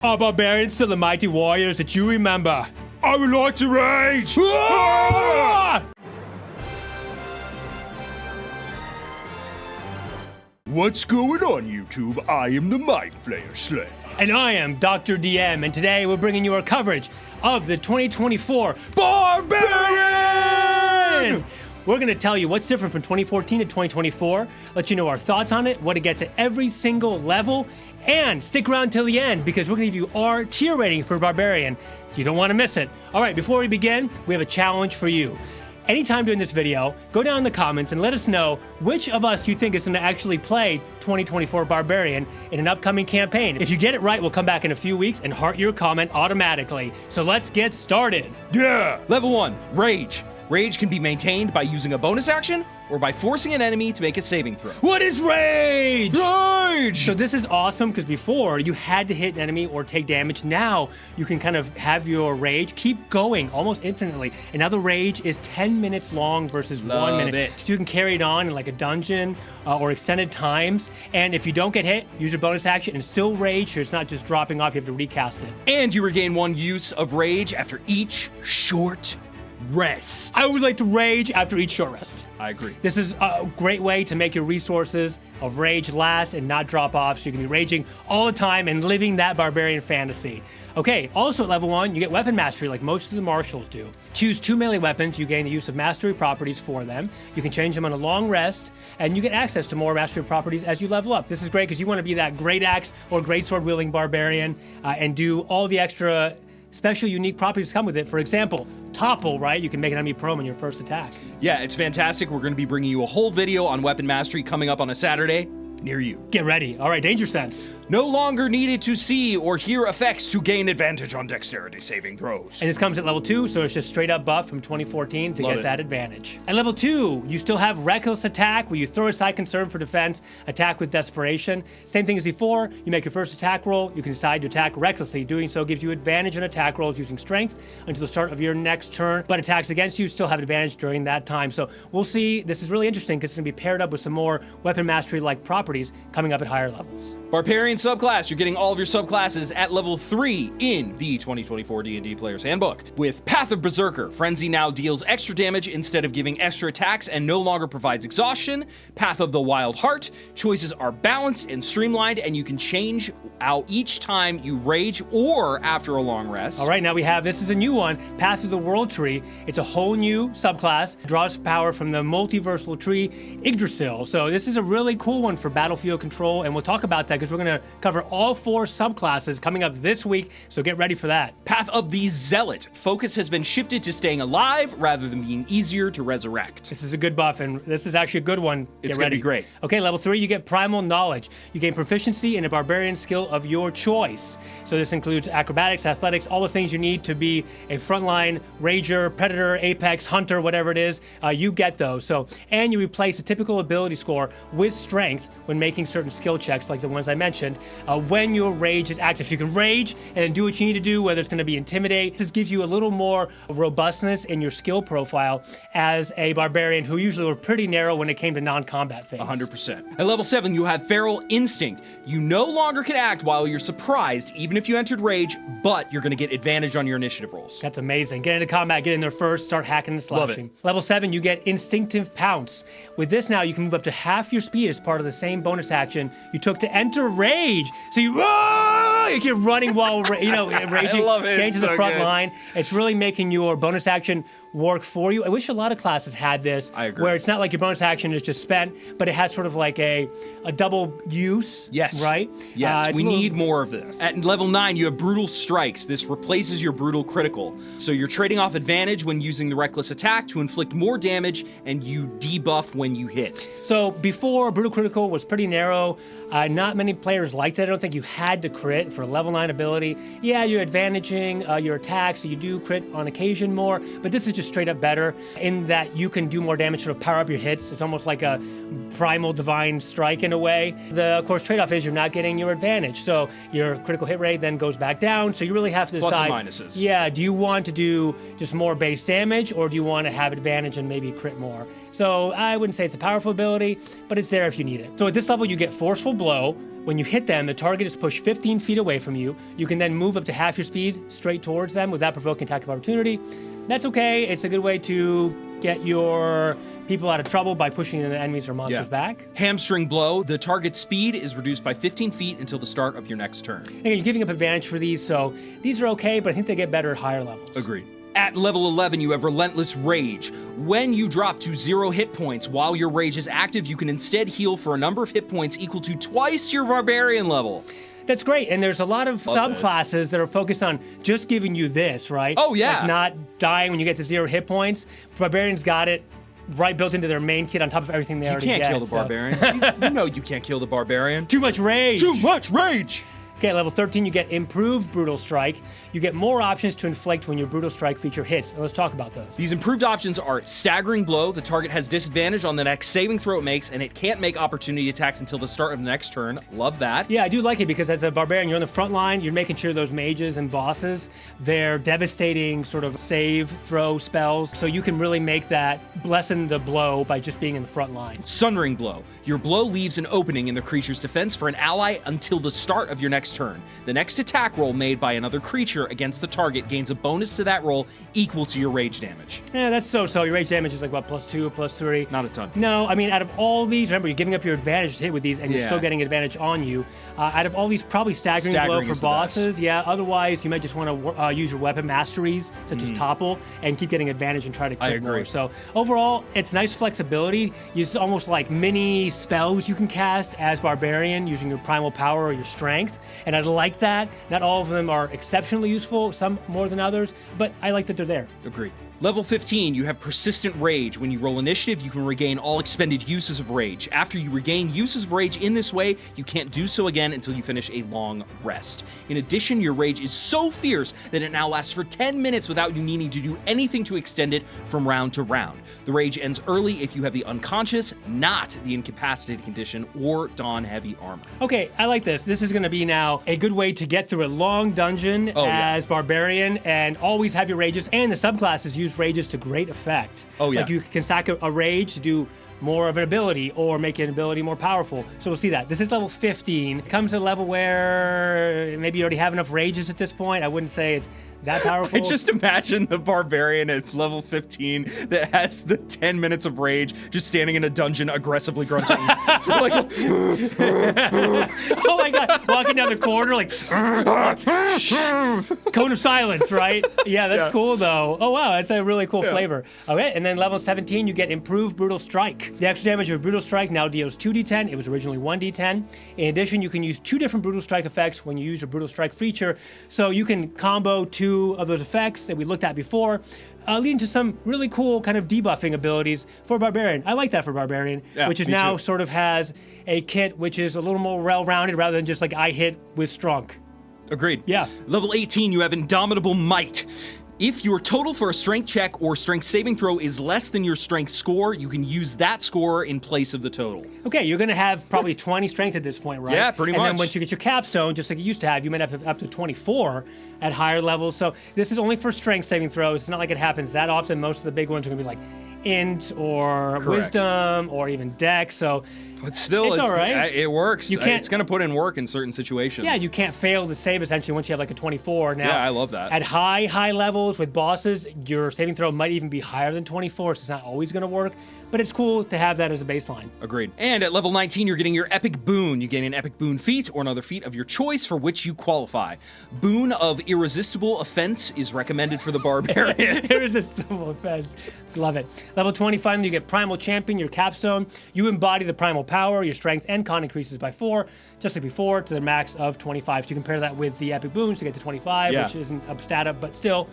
Are barbarians still the mighty warriors that you remember? I would like to rage! What's going on, YouTube? I am the Mind Flayer Slayer. And I am Dr. DM, and today we're bringing you our coverage of the 2024 Barbarian! We're going to tell you what's different from 2014 to 2024, let you know our thoughts on it, what it gets at every single level, and stick around till the end because we're going to give you our tier rating for Barbarian. You don't want to miss it. All right, before we begin, we have a challenge for you. Anytime during this video, go down in the comments and let us know which of us you think is going to actually play 2024 Barbarian in an upcoming campaign. If you get it right, we'll come back in a few weeks and heart your comment automatically. So let's get started. Yeah! Level 1, Rage. Rage can be maintained by using a bonus action or by forcing an enemy to make a saving throw. What is Rage? Rage! So this is awesome because before you had to hit an enemy or take damage. Now you can kind of have your Rage keep going almost infinitely. And now the Rage is 10 minutes long versus 1 minute. So you can carry it on in like a dungeon or extended times. And if you don't get hit, use your bonus action and still Rage. So it's not just dropping off, you have to recast it. And you regain 1 use of Rage after each short rest. I would like to Rage after each short rest. I agree. This is a great way to make your resources of Rage last and not drop off, so you can be raging all the time and living that barbarian fantasy. Okay, also at level 1, you get weapon mastery like most of the martials do. Choose 2 melee weapons, you gain the use of mastery properties for them. You can change them on a long rest, and you get access to more mastery properties as you level up. This is great because you want to be that great axe or great sword wielding barbarian and do all the extra special unique properties come with it. For example, topple, right? You can make an enemy prone on your first attack. Yeah, it's fantastic. We're going to be bringing you a whole video on weapon mastery coming up on a Saturday near you. Get ready. All right, danger sense. No longer needed to see or hear effects to gain advantage on dexterity saving throws. And this comes at level 2, so it's just straight up buff from 2014 to get that advantage. At level 2, you still have Reckless Attack, where you throw aside concern for defense, attack with desperation. Same thing as before, you make your first attack roll, you can decide to attack recklessly. Doing so gives you advantage on attack rolls using strength until the start of your next turn, but attacks against you still have advantage during that time. So we'll see, this is really interesting because it's going to be paired up with some more weapon mastery-like properties coming up at higher levels. Barbarian Subclass, you're getting all of your subclasses at level 3 in the 2024 D&D Player's Handbook. With Path of Berserker, Frenzy now deals extra damage instead of giving extra attacks and no longer provides exhaustion. Path of the Wild Heart, choices are balanced and streamlined and you can change out each time you rage or after a long rest. All right, now we have, this is a new one, Path of the World Tree. It's a whole new subclass, draws power from the multiversal tree Yggdrasil. So this is a really cool one for battlefield control, and we'll talk about that because we're going to cover all 4 subclasses coming up this week, so get ready for that. Path of the Zealot. Focus has been shifted to staying alive rather than being easier to resurrect. This is a good buff, and this is actually a good one. It's going to be great. Okay, level 3, you get Primal Knowledge. You gain proficiency in a barbarian skill of your choice. So this includes acrobatics, athletics, all the things you need to be a frontline rager, predator, apex, hunter, whatever it is, you get those. So, and you replace a typical ability score with strength when making certain skill checks like the ones I mentioned, when your rage is active. So you can rage and then do what you need to do, whether it's going to be intimidate. This gives you a little more robustness in your skill profile as a barbarian who usually were pretty narrow when it came to non-combat things. 100%. At level 7, you have Feral Instinct. You no longer can act while you're surprised, even if you entered rage, but you're going to get advantage on your initiative rolls. That's amazing. Get into combat, get in there first, start hacking and slashing. Love it. Level 7, you get Instinctive Pounce. With this now, you can move up to half your speed as part of the same bonus action you took to enter rage. So you keep running while raging, I love it. getting to the So front good. line. It's really making your bonus action work for you. I wish a lot of classes had this. I agree. Where it's not like your bonus action is just spent, but it has sort of like a double use. Yes. Right? Yes, we need more of this. At level 9, you have Brutal Strikes. This replaces your Brutal Critical. So you're trading off advantage when using the Reckless Attack to inflict more damage, and you debuff when you hit. So before, Brutal Critical was pretty narrow. Not many players liked it. I don't think you had to crit for a level 9 ability. Yeah, you're advantaging your attacks, so you do crit on occasion more, but this is just straight up better in that you can do more damage, sort of power up your hits. It's almost like a primal divine strike in a way. The, of course, trade-off is you're not getting your advantage, so your critical hit rate then goes back down, so you really have to decide. Plus and minuses. Yeah, do you want to do just more base damage, or do you want to have advantage and maybe crit more? So I wouldn't say it's a powerful ability, but it's there if you need it. So at this level, you get Forceful Blow, When you hit them, the target is pushed 15 feet away from you. You can then move up to half your speed straight towards them without provoking attack of opportunity. That's okay. It's a good way to get your people out of trouble by pushing the enemies or monsters back. Hamstring blow. The target's speed is reduced by 15 feet until the start of your next turn. Again, you're giving up advantage for these, so these are okay, but I think they get better at higher levels. Agreed. At level 11, you have Relentless Rage. When you drop to 0 hit points while your rage is active, you can instead heal for a number of hit points equal to twice your Barbarian level. That's great, and there's a lot of subclasses that are focused on just giving you this, right? Oh, yeah. Like not dying when you get to 0 hit points. Barbarians got it right built into their main kit on top of everything they already get. You can't kill the Barbarian. you know you can't kill the Barbarian. Too much rage. Too much rage! Okay, at level 13, you get Improved Brutal Strike. You get more options to inflict when your Brutal Strike feature hits. Let's talk about those. These improved options are Staggering Blow. The target has disadvantage on the next saving throw it makes, and it can't make opportunity attacks until the start of the next turn. Love that. Yeah, I do like it because as a Barbarian, you're on the front line. You're making sure those mages and bosses, they're devastating sort of save, throw spells. So you can really make that lessen the blow by just being in the front line. Sundering Blow. Your blow leaves an opening in the creature's defense for an ally until the start of your next turn. The next attack roll made by another creature against the target gains a bonus to that roll equal to your rage damage. Yeah, that's so-so. Your rage damage is like, what, +2, +3? Not a ton. No, I mean, out of all these, remember, you're giving up your advantage to hit with these, and you're still getting advantage on you. Out of all these, probably Staggering Blow for bosses. Yeah, otherwise, you might just want to use your weapon masteries, such as Topple, and keep getting advantage and try to crit more. So overall, it's nice flexibility. It's almost like mini spells you can cast as Barbarian using your Primal Power or your Strength, and I like that. Not all of them are exceptionally useful, some more than others, but I like that they're there. Agreed. Level 15, you have Persistent Rage. When you roll initiative, you can regain all expended uses of rage. After you regain uses of rage in this way, you can't do so again until you finish a long rest. In addition, your rage is so fierce that it now lasts for 10 minutes without you needing to do anything to extend it from round to round. The rage ends early if you have the unconscious, not the incapacitated condition, or don heavy armor. Okay, I like this. This is going to be now a good way to get through a long dungeon as Barbarian and always have your rages, and the subclasses use rages to great effect. Like you can sack a rage to do more of an ability or make an ability more powerful. So we'll see that. This is level 15. It comes to a level where maybe you already have enough rages at this point. I wouldn't say it's that powerful. I just imagine the Barbarian at level 15 that has the 10 minutes of rage just standing in a dungeon aggressively grunting. Oh my god, walking down the corridor like cone of silence, right? Yeah, that's cool though. Oh wow, that's a really cool flavor. Okay, and then level 17, you get Improved Brutal Strike. The extra damage of Brutal Strike now deals 2d10. It was originally 1d10. In addition, you can use 2 different Brutal Strike effects when you use your Brutal Strike feature. So you can combo 2 of those effects that we looked at before, leading to some really cool kind of debuffing abilities for Barbarian. I like that for Barbarian, which is now sort of has a kit which is a little more well-rounded rather than just like I hit with Strunk. Agreed. Yeah. Level 18, you have Indomitable Might. If your total for a strength check or strength saving throw is less than your strength score, you can use that score in place of the total. Okay, you're going to have probably 20 strength at this point, right? Yeah, pretty much. And then once you get your capstone, just like you used to have, you might have up to 24 at higher levels. So this is only for strength saving throws. It's not like it happens that often. Most of the big ones are going to be like int or wisdom or even dex. So but still, it's all right. It works. You can't, it's going to put in work in certain situations. Yeah, you can't fail to save essentially once you have like a 24. Now, yeah, I love that. At high levels with bosses, your saving throw might even be higher than 24, so it's not always going to work. But it's cool to have that as a baseline. Agreed. And at level 19, you're getting your Epic Boon. You gain an Epic Boon feat or another feat of your choice for which you qualify. Boon of Irresistible Offense is recommended for the Barbarian. Irresistible Offense. Love it. Level 20, finally, you get Primal Champion, your capstone. You embody the Primal Power. Your strength and con increases by 4, just like before, to the max of 25. So you compare that with the Epic Boons to get to 25, which isn't a stat up, but still.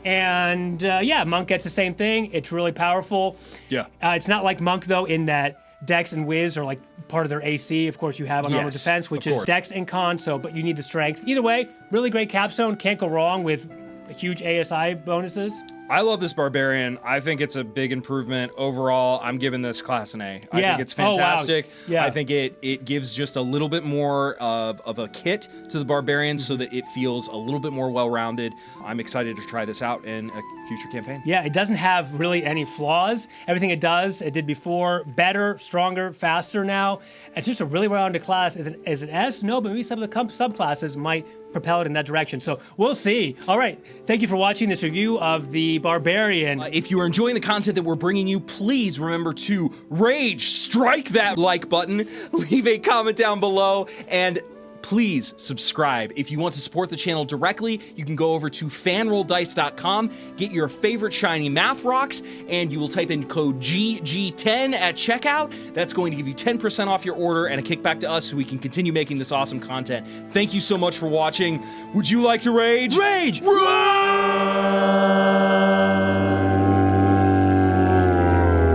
And Monk gets the same thing. It's really powerful. Yeah. It's not like Monk, though, in that Dex and Wiz are like part of their AC. Of course, you have Unarmored Defense, which is Dex and Con, but you need the strength. Either way, really great capstone. Can't go wrong with huge ASI bonuses. I love this Barbarian. I think it's a big improvement. Overall, I'm giving this class an A. I think it's fantastic. Oh, wow. Yeah. I think it gives just a little bit more of a kit to the Barbarians so that it feels a little bit more well-rounded. I'm excited to try this out in a future campaign. Yeah, it doesn't have really any flaws. Everything it does, it did before. Better, stronger, faster now. It's just a really well-rounded class. Is it S? No, but maybe some of the subclasses might propel it in that direction. So we'll see. All right. Thank you for watching this review of the Barbarian. If you are enjoying the content that we're bringing you, please remember to rage, strike that like button, leave a comment down below, and please subscribe. If you want to support the channel directly, you can go over to fanrolldice.com, get your favorite shiny math rocks, and you will type in code GG10 at checkout. That's going to give you 10% off your order and a kickback to us so we can continue making this awesome content. Thank you so much for watching. Would you like to rage? Rage! Rage!